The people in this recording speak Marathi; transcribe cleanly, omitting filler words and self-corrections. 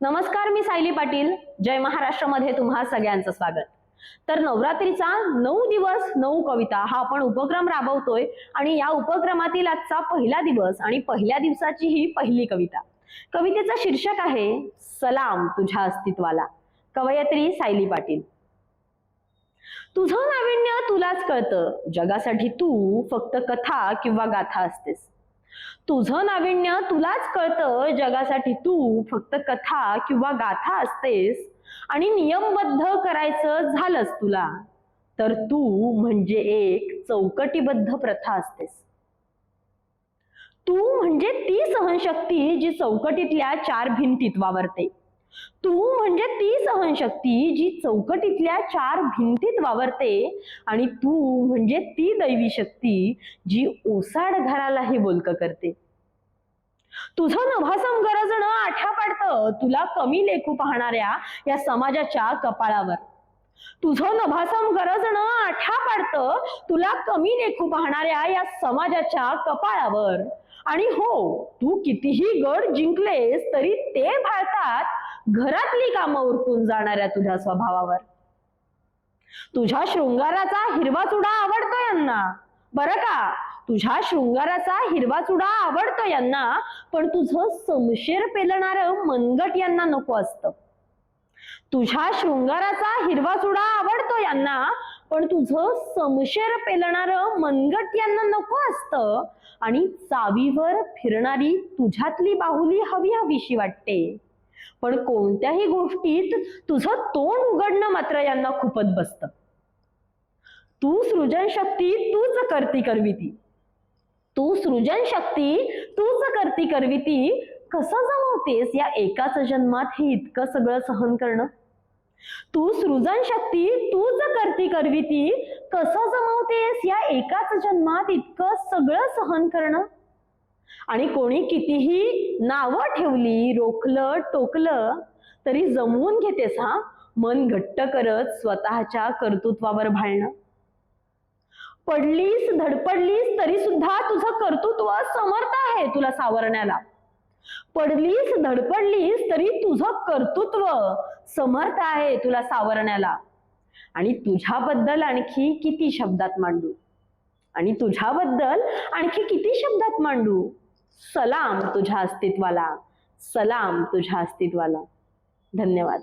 नमस्कार, मी सायली पाटील. जय महाराष्ट्र मध्ये तुम्हा सगळ्यांचं स्वागत. तर नवरात्रीचा 9 दिवस 9 कविता हा आपण उपक्रम राबवतोय आणि या उपक्रमातील आजचा पहिला दिवस आणि पहिल्या दिवसाची ही पहिली कविता. कवितेचं शीर्षक आहे सलाम तुझ्या अस्तित्वाला. कवयित्री सायली पाटील. तुझं नाविन्य तुलाच कळतं, जगासाठी तू फक्त कथा किंवा गाथा असतेस. तुझं नाविन्य तुलाच कळतं, जगासाठी तू फक्त कथा किंवा गाथा असतेस. आणि नियमबद्ध करायचं झालंस तुला तर तू म्हणजे एक चौकटीबद्ध प्रथा असतेस. तू म्हणजे ती सहनशक्ती जी चौकटीतल्या 4 भिंतीत वावरते. तू म्हणजे ती सहनशक्ती जी चौकटीतल्या 4 भिंतीत वावरते. आणि तू म्हणजे ती दैवी शक्ती जी ओसाड घरालाही बोलकं करते. तुझं नभासम गरजणं आठ्या पाडतं तुला कमी लेखू पाहणाऱ्या या समाजाच्या कपाळावर. तुझं नभासम गरजणं आठ्या पाडतं तुला कमी लेखू पाहणाऱ्या या समाजाच्या कपाळावर. आणि हो, तू कितीही गड जिंकलेस तरी ते भाळतात घरातली कामं उरकून जाणाऱ्या तुझ्या स्वभावावर. तुझ्या शृंगाराचा हिरवा चुडा आवडतो यांना, बरं का, तुझ्या शृंगाराचा हिरवा चुडा आवडतो यांना, पण तुझं समशेर पेलणारं मनगट यांना नको असतं. तुझ्या शृंगाराचा हिरवा चुडा आवडतो यांना, पण तुझं समशेर पेलणारं मनगट यांना नको असतं. आणि चावीवर फिरणारी तुझ्यातली बाहुली हवी हवीशी वाटते, पण कोणत्याही गोष्टीत तुझं तोंड उघडणं मात्र यांना खूपच बसतं. तू सृजनशक्ती तूच करती करविती, तू सृजनशक्ती तूच करती करविती. कसं जमवतेस या एकाच जन्मात हे इतकं सगळं सहन करणं? तू सृजनशक्ती तूच करती करविती. कसं जमवतेस या एकाच जन्मात इतकं सगळं सहन करणं? आणि कोणी कितीही नावं ठेवली, रोखलं टोकलं तरी जमवून घेतेस हा मन घट्ट करत स्वतःच्या कर्तृत्वावर भाळणं. पडलीस धडपडलीस तरी सुद्धा तुझं कर्तृत्व समर्थ आहे तुला सावरण्याला. पडलीस धडपडलीस तरी तुझं कर्तृत्व समर्थ आहे तुला सावरण्याला. आणि तुझ्याबद्दल आणखी किती शब्दात मांडू, आणि तुझ्याबद्दल आणखी किती शब्दात मांडू. सलाम तुझ्या अस्तित्वाला, सलाम तुझ्या अस्तित्वाला. धन्यवाद.